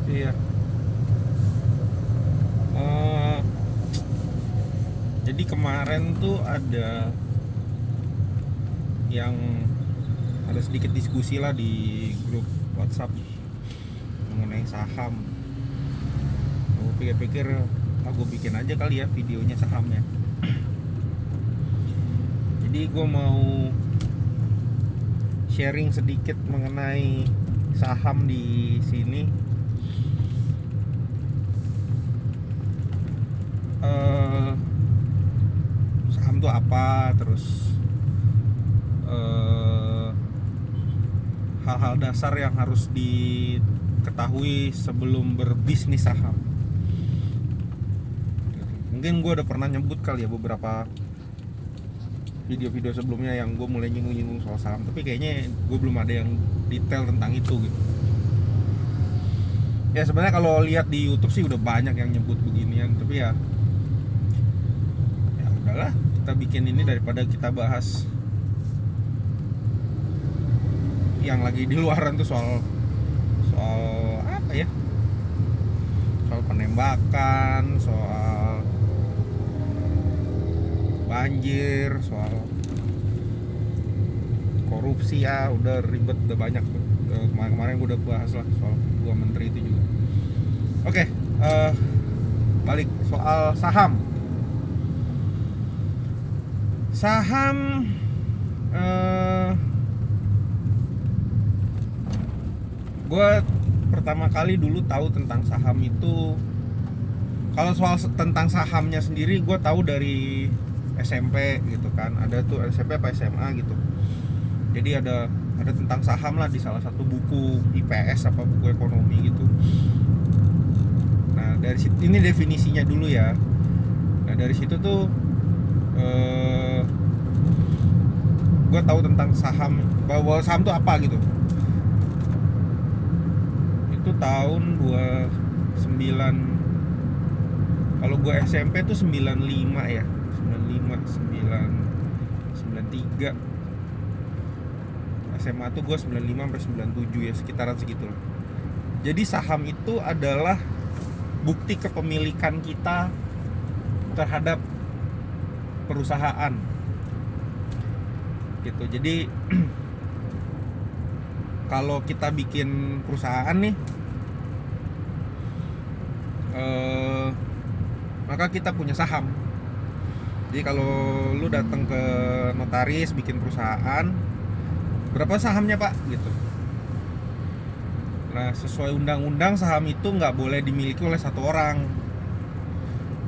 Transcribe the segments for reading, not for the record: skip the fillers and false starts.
Iya. Eh, jadi kemarin tuh yang ada sedikit diskusi lah di grup WhatsApp mengenai saham. Aku pikir-pikir, aku bikin aja kali ya videonya sahamnya. Jadi gue mau sharing sedikit mengenai saham di sini. Saham tuh apa, terus hal-hal dasar yang harus diketahui sebelum berbisnis saham. Mungkin gue udah pernah nyebut kali ya beberapa video-video sebelumnya yang gue mulai nyinggung-nyinggung soal saham, tapi kayaknya gue belum ada yang detail tentang itu gitu. Ya sebenarnya kalau lihat di YouTube sih udah banyak yang nyebut beginian, tapi ya udahlah, kita bikin ini daripada kita bahas yang lagi di luaran tuh soal apa ya, soal penembakan, soal banjir, soal korupsi. Ya udah ribet, udah banyak tuh. Kemarin gue udah bahas lah soal dua menteri itu juga. Oke, balik soal saham. Gue pertama kali dulu tahu tentang saham itu, kalau soal tentang sahamnya sendiri gue tahu dari SMP gitu kan. Ada tuh SMP apa SMA gitu, jadi ada tentang saham lah di salah satu buku IPS apa buku ekonomi gitu. Nah dari situ, ini definisinya dulu ya. Nah dari situ tuh gue tahu tentang saham, bahwa saham tuh apa gitu. Itu tahun 29, kalau gue SMP tuh 95 ya, 93. SMA tuh gue 95 sampai 97 ya, sekitaran segitu lah. Jadi saham itu adalah bukti kepemilikan kita terhadap perusahaan gitu. Jadi kalau kita bikin perusahaan nih, maka kita punya saham. Jadi kalau lu datang ke notaris bikin perusahaan, berapa sahamnya pak gitu. Nah sesuai undang-undang saham itu nggak boleh dimiliki oleh satu orang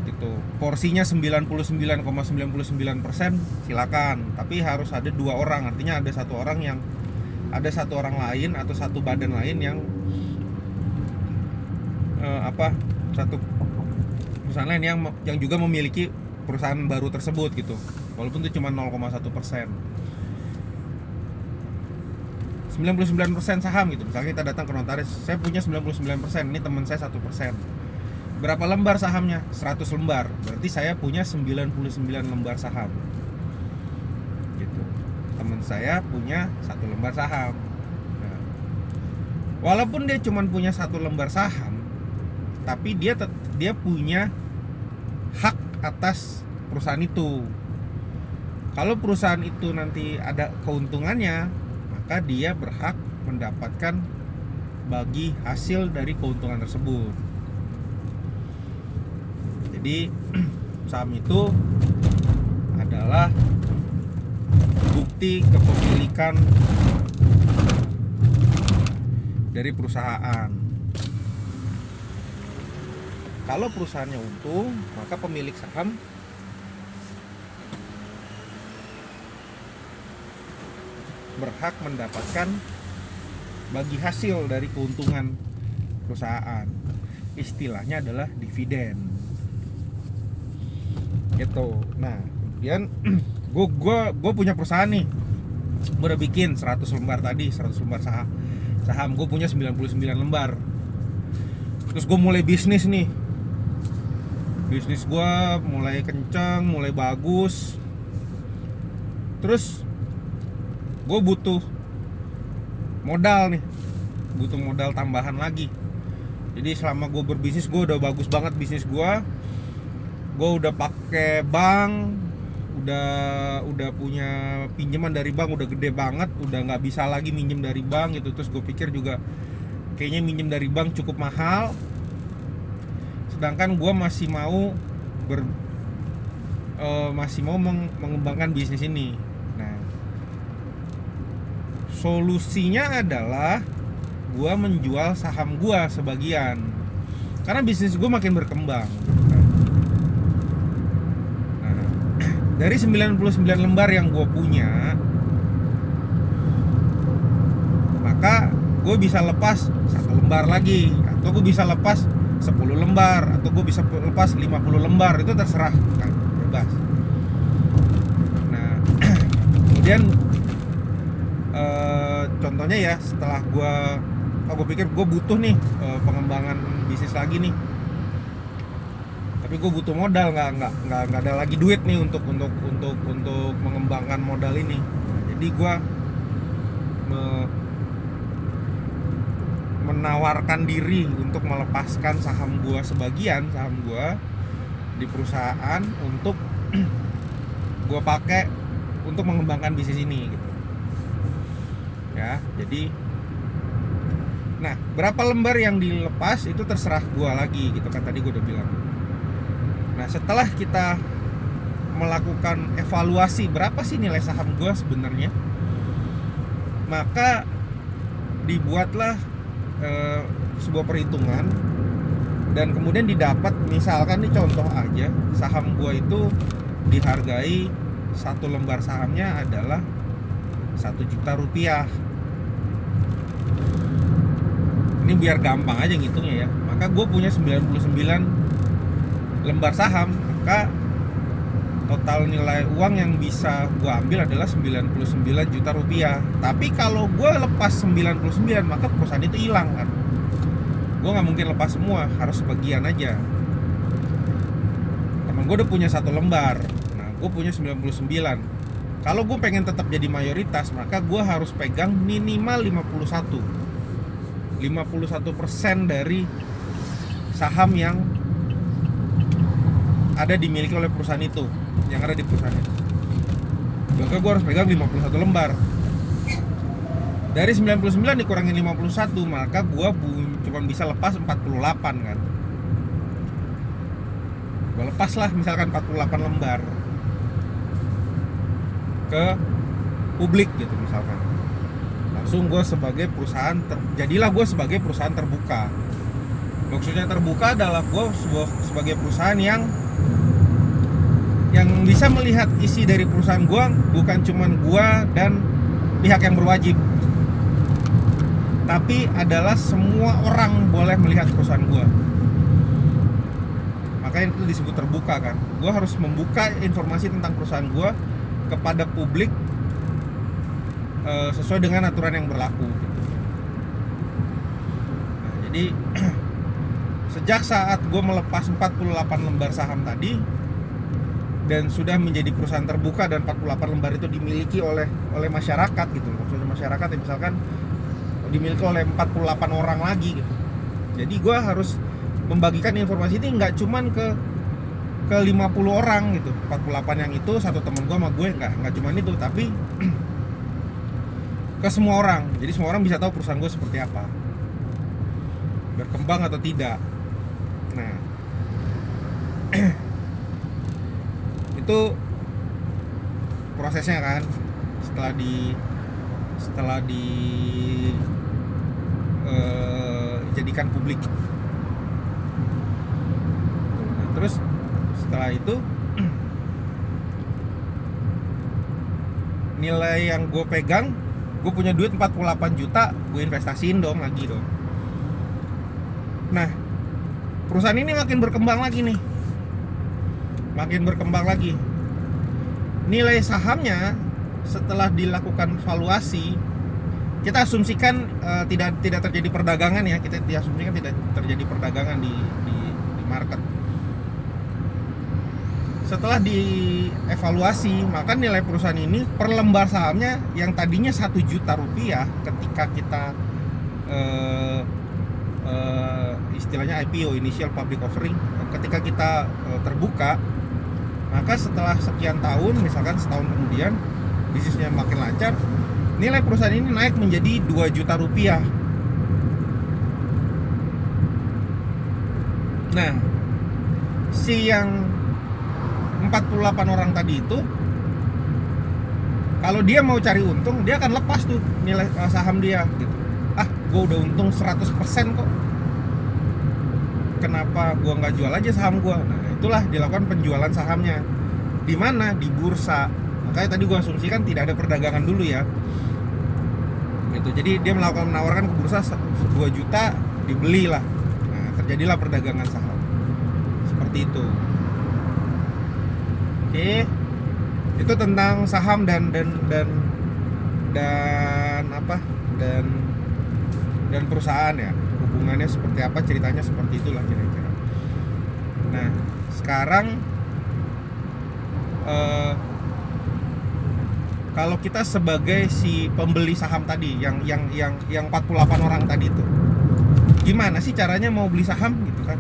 gitu. Porsinya 99,99% silakan, tapi harus ada dua orang. Artinya ada satu orang lain atau satu badan lain yang satu perusahaan lain yang juga memiliki perusahaan baru tersebut gitu, walaupun itu cuma 0,1%. 99% saham gitu. Misalnya kita datang ke notaris, saya punya 99%, ini teman saya 1%. Berapa lembar sahamnya? 100 lembar. Berarti saya punya 99 lembar saham. Gitu. Teman saya punya 1 lembar saham. Nah, walaupun dia cuma punya 1 lembar saham, tapi dia punya hak atas perusahaan itu. Kalau perusahaan itu nanti ada keuntungannya, maka dia berhak mendapatkan bagi hasil dari keuntungan tersebut. Jadi saham itu adalah bukti kepemilikan dari perusahaan. Kalau perusahaannya untung, maka pemilik saham berhak mendapatkan bagi hasil dari keuntungan perusahaan. Istilahnya adalah dividen. Gitu. Nah, kemudian gue punya perusahaan nih. Gue udah bikin 100 lembar tadi, 100 lembar saham. Gue punya 99 lembar. Terus gue mulai bisnis nih. Bisnis gue mulai kencang, mulai bagus. Terus gue butuh modal nih, butuh modal tambahan lagi Jadi selama gue berbisnis, gue udah bagus banget bisnis gue udah pakai bank, udah punya pinjaman dari bank, udah gede banget, udah nggak bisa lagi minjem dari bank gitu. Terus gue pikir juga kayaknya minjem dari bank cukup mahal, sedangkan gue masih mau mengembangkan bisnis ini. Nah, solusinya adalah gue menjual saham gue sebagian, karena bisnis gue makin berkembang. Nah, dari 99 lembar yang gue punya, maka gue bisa lepas 1 lembar lagi, atau gue bisa lepas 10 lembar, atau gue bisa lepas 50 lembar, itu terserah kan, bebas. Nah, kemudian contohnya ya, setelah gue pikir gue butuh nih pengembangan bisnis lagi nih, tapi gue butuh modal, nggak ada lagi duit nih untuk mengembangkan modal ini. Nah, jadi gue menawarkan diri untuk melepaskan saham sebagian saham gue di perusahaan untuk gue pakai untuk mengembangkan bisnis ini gitu ya. Jadi nah, berapa lembar yang dilepas itu terserah gue lagi gitu kan, tadi gue udah bilang. Nah, setelah kita melakukan evaluasi berapa sih nilai saham gue sebenarnya, maka dibuatlah sebuah perhitungan, dan kemudian didapat, misalkan nih contoh aja, saham gue itu dihargai 1 lembar sahamnya adalah 1 juta rupiah. Ini biar gampang aja ngitungnya ya. Maka gue punya 99 lembar saham, maka total nilai uang yang bisa gue ambil adalah 99 juta rupiah. Tapi kalau gue lepas 99, maka perusahaan itu hilang kan. Gue nggak mungkin lepas semua, harus sebagian aja. Temen gue udah punya 1 lembar, nah gue punya 99. Kalau gue pengen tetap jadi mayoritas, maka gue harus pegang minimal 51% dari saham yang ada dimiliki oleh perusahaan itu, yang ada di perusahaan itu. Maka gue harus pegang 51 lembar. Dari 99 dikurangin 51, maka gue cuma bisa lepas 48 kan. Gue lepas lah misalkan 48 lembar ke publik gitu misalkan. Langsung gue sebagai perusahaan jadilah gue sebagai perusahaan terbuka. Maksudnya terbuka adalah gue sebagai perusahaan yang bisa melihat isi dari perusahaan gue, bukan cuman gue dan pihak yang berwajib, tapi adalah semua orang boleh melihat perusahaan gue. Makanya itu disebut terbuka kan. Gue harus membuka informasi tentang perusahaan gue kepada publik sesuai dengan aturan yang berlaku. Nah, jadi sejak saat gue melepas 48 lembar saham tadi dan sudah menjadi perusahaan terbuka, dan 48 lembar itu dimiliki oleh masyarakat gitu. Maksudnya masyarakat ya, misalkan dimiliki oleh 48 orang lagi gitu. Jadi gue harus membagikan informasi ini nggak cuman ke 50 orang gitu. 48 yang itu satu temen gue sama gue, nggak cuman itu, tapi ke semua orang. Jadi semua orang bisa tahu perusahaan gue seperti apa, berkembang atau tidak. Nah, itu prosesnya kan. Setelah dijadikan publik. Nah, terus setelah itu nilai yang gue pegang, gue punya duit 48 juta, gue investasiin dong lagi dong. Nah, perusahaan ini makin berkembang lagi nih, makin berkembang lagi. Nilai sahamnya setelah dilakukan valuasi, kita asumsikan tidak terjadi perdagangan ya, kita diasumsikan tidak terjadi perdagangan di market. Setelah dievaluasi, maka nilai perusahaan ini per lembar sahamnya yang tadinya 1 juta rupiah ketika kita istilahnya IPO, Initial Public Offering. Ketika kita terbuka, maka setelah sekian tahun, misalkan setahun kemudian bisnisnya makin lancar, nilai perusahaan ini naik menjadi 2 juta rupiah. Nah, si yang 48 orang tadi itu, kalau dia mau cari untung, dia akan lepas tuh nilai saham dia gitu. Gue udah untung 100% kok, kenapa gue nggak jual aja saham gue? Nah, itulah dilakukan penjualan sahamnya. Di mana? Di bursa. Makanya tadi gue asumsikan tidak ada perdagangan dulu ya gitu. Jadi dia menawarkan ke bursa 2 juta, dibeli lah. Nah, terjadilah perdagangan saham seperti itu. Oke, itu tentang saham dan perusahaan ya, hubungannya seperti apa, ceritanya seperti itulah kira-kira. Nah, sekarang kalau kita sebagai si pembeli saham tadi yang 48 orang tadi itu, gimana sih caranya mau beli saham gitu kan?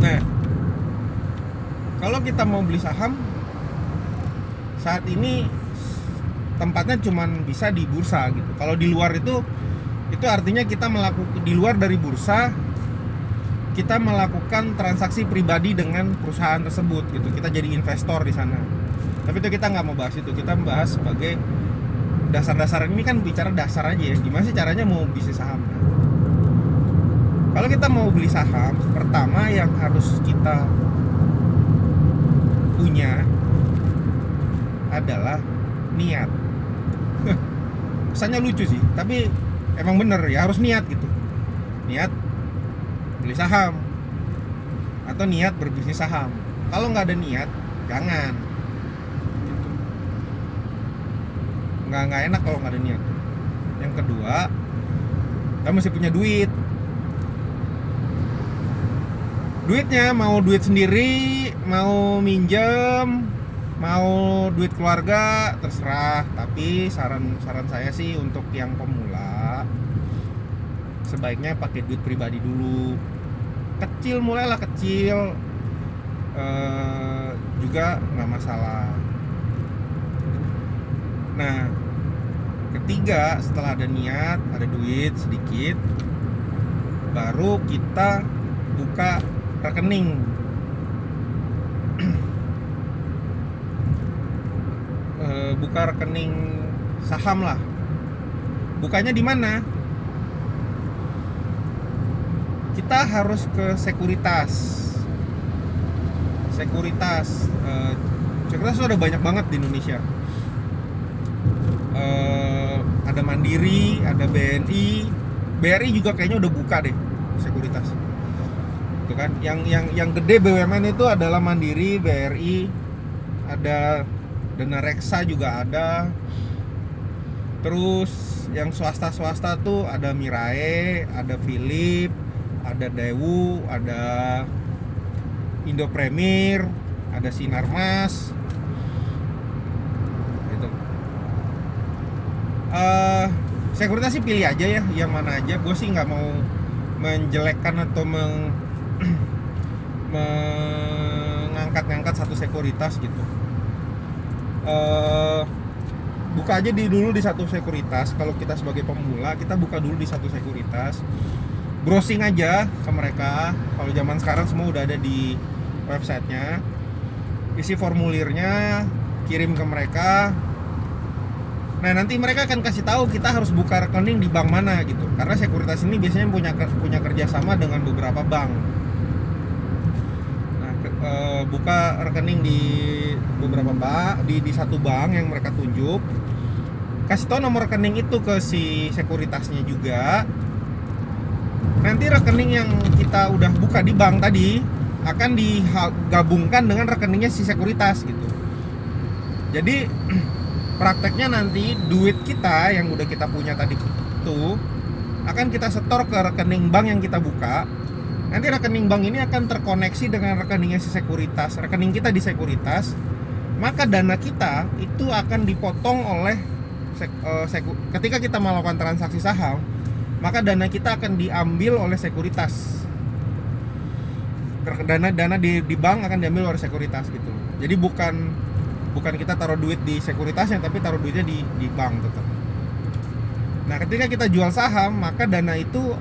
Nah, kalau kita mau beli saham saat ini tempatnya cuman bisa di bursa gitu. Kalau di luar itu artinya kita melakukan di luar dari bursa, kita melakukan transaksi pribadi dengan perusahaan tersebut gitu. Kita jadi investor di sana. Tapi itu kita nggak mau bahas itu. Kita bahas sebagai dasar-dasar. Ini kan bicara dasar aja ya. Gimana sih caranya mau bisnis saham? Kalau kita mau beli saham, pertama yang harus kita punya adalah niat. Kesannya lucu sih, tapi emang bener ya, harus niat gitu. Niat beli saham atau niat berbisnis saham. Kalau nggak ada niat, jangan gitu. Nggak enak kalau nggak ada niat. Yang kedua, kita mesti punya duit. Duitnya mau duit sendiri, mau minjem, mau duit keluarga, terserah. Tapi saran saya sih untuk yang pemula, sebaiknya pakai duit pribadi dulu. Kecil, mulailah kecil, juga nggak masalah. Nah, ketiga, setelah ada niat, ada duit sedikit, baru kita buka rekening. Buka rekening saham lah. Bukanya di mana? Kita harus ke sekuritas. Sekuritas sudah banyak banget di Indonesia. Ada Mandiri, ada BNI, BRI juga kayaknya udah buka deh sekuritas. Itu kan yang gede BUMN itu adalah Mandiri, BRI, ada Dana Reksa juga ada. Terus yang swasta tuh ada Mirae, ada Philip, ada Daewoo, ada Indo Premier, ada Sinarmas. Gitu. Sekuritas sih pilih aja ya, yang mana aja. Gue sih nggak mau menjelekkan atau mengangkat satu sekuritas gitu. Buka aja dulu di satu sekuritas. Kalau kita sebagai pemula, kita buka dulu di satu sekuritas, browsing aja ke mereka. Kalau zaman sekarang semua udah ada di websitenya, isi formulirnya, kirim ke mereka. Nah, nanti mereka akan kasih tahu kita harus buka rekening di bank mana gitu. Karena sekuritas ini biasanya punya kerjasama dengan beberapa bank. Nah, buka rekening di beberapa bank, di satu bank yang mereka tunjuk. Kasih tahu nomor rekening itu ke si sekuritasnya juga. Nanti rekening yang kita udah buka di bank tadi akan digabungkan dengan rekeningnya si sekuritas gitu. Jadi prakteknya nanti duit kita yang udah kita punya tadi itu akan kita setor ke rekening bank yang kita buka. Nanti rekening bank ini akan terkoneksi dengan rekeningnya si sekuritas, rekening kita di sekuritas. Maka dana kita itu akan dipotong oleh ketika kita melakukan transaksi saham, maka dana kita akan diambil oleh sekuritas. Dana di bank akan diambil oleh sekuritas gitu. Jadi bukan kita taruh duit di sekuritasnya, tapi taruh duitnya di bank tetap. Nah, ketika kita jual saham, maka dana itu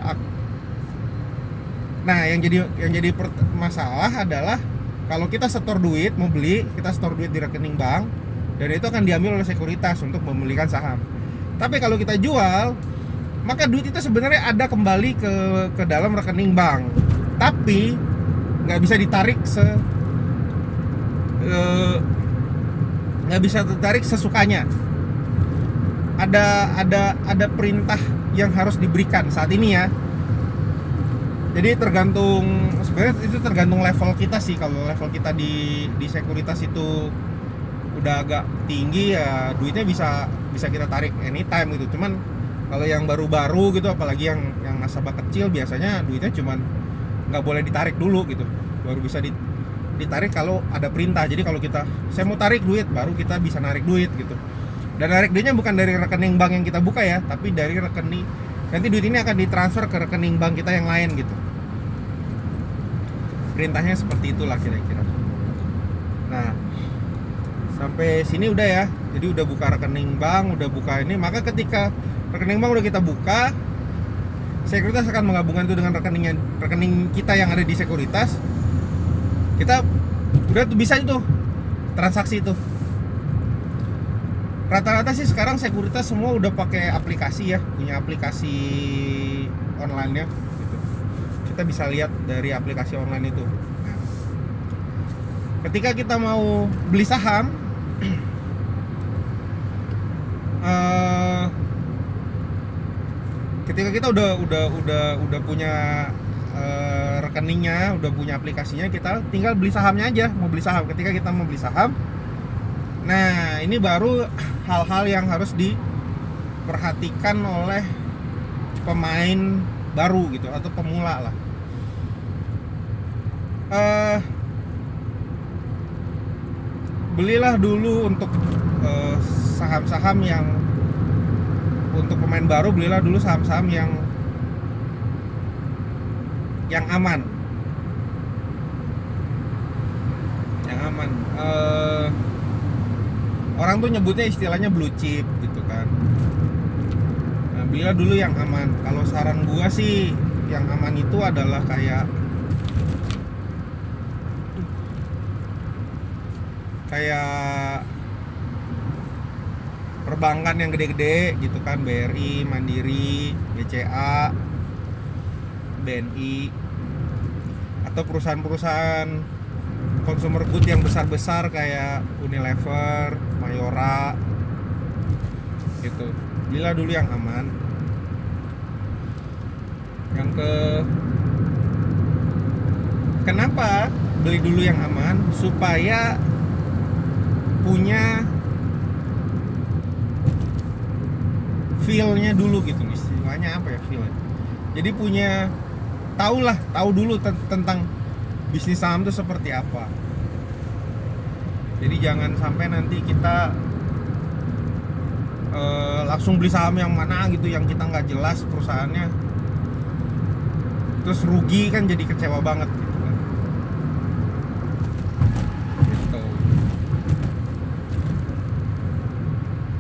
yang jadi masalah adalah kalau kita setor duit, mau beli, kita setor duit di rekening bank, dan itu akan diambil oleh sekuritas untuk membelikan saham. Tapi kalau kita jual, maka duit itu sebenarnya ada kembali ke dalam rekening bank, tapi nggak bisa ditarik sesukanya. Ada perintah yang harus diberikan saat ini ya. Jadi sebenarnya itu tergantung level kita sih. Kalau level kita di sekuritas itu udah agak tinggi ya, duitnya bisa kita tarik anytime gitu. Cuman kalau yang baru-baru gitu, apalagi yang nasabah kecil, biasanya duitnya cuman nggak boleh ditarik dulu gitu, baru bisa ditarik kalau ada perintah. Jadi kalau saya mau tarik duit, baru kita bisa narik duit gitu. Dan narik duitnya bukan dari rekening bank yang kita buka ya, tapi dari rekening, nanti duit ini akan ditransfer ke rekening bank kita yang lain gitu. Perintahnya seperti itulah kira-kira. Nah, sampai sini udah ya. Jadi udah buka rekening bank, udah buka ini, maka ketika rekening bank udah kita buka, sekuritas akan menggabungkan itu dengan rekening kita yang ada di sekuritas. Kita udah bisa itu transaksi itu. Rata-rata sih sekarang sekuritas semua udah pakai aplikasi ya, punya aplikasi online-nya gitu. Kita bisa lihat dari aplikasi online itu. Nah, ketika kita mau beli saham, ketika kita udah punya rekeningnya, udah punya aplikasinya, kita tinggal beli sahamnya aja. Mau beli saham, ketika kita mau beli saham, nah ini baru hal-hal yang harus diperhatikan oleh pemain baru gitu, atau pemula lah. Belilah dulu untuk saham-saham yang untuk pemain baru, belilah dulu saham-saham yang aman. Yang aman. Orang tuh nyebutnya istilahnya blue chip gitu kan. Nah, belilah dulu yang aman. Kalau saran gua sih, yang aman itu adalah kayak perbankan yang gede-gede gitu kan, BRI, Mandiri, BCA, BNI, atau perusahaan-perusahaan consumer good yang besar-besar kayak Unilever, Mayora gitu. Belilah dulu yang aman. Kenapa beli dulu yang aman? Supaya punya feel-nya dulu gitu, istilahnya apa ya, feel-nya. Jadi tahu dulu tentang bisnis saham itu seperti apa. Jadi jangan sampai nanti kita langsung beli saham yang mana gitu, yang kita nggak jelas perusahaannya, terus rugi kan, jadi kecewa banget gitu kan.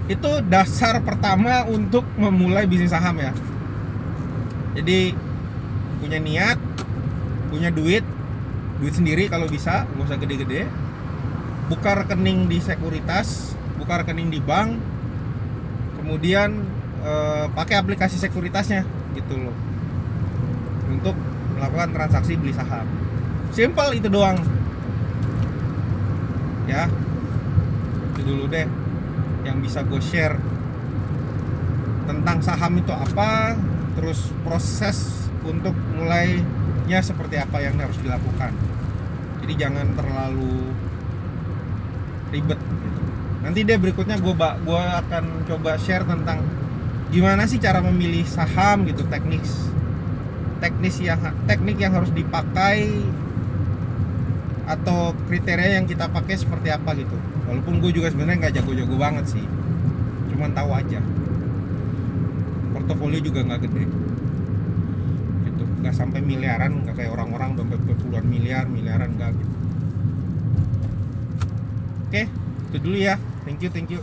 Itu dasar pertama untuk memulai bisnis saham ya. Jadi punya niat, punya duit sendiri kalau bisa, nggak usah gede-gede. Buka rekening di sekuritas, buka rekening di bank, kemudian pakai aplikasi sekuritasnya gitu loh, untuk melakukan transaksi beli saham. Simple itu doang ya. Itu dulu deh yang bisa gue share tentang saham itu apa, terus proses untuk mulainya seperti apa yang harus dilakukan. Jadi jangan terlalu ribet gitu. Nanti deh berikutnya gue akan coba share tentang gimana sih cara memilih saham gitu, teknik yang harus dipakai, atau kriteria yang kita pakai seperti apa gitu. Walaupun gue juga sebenarnya nggak jago-jago banget sih, cuman tahu aja. Portofolio juga nggak gede. nggak sampai miliaran, nggak kayak orang-orang udah sampai puluhan miliaran nggak gitu. Oke, itu dulu ya. Thank you.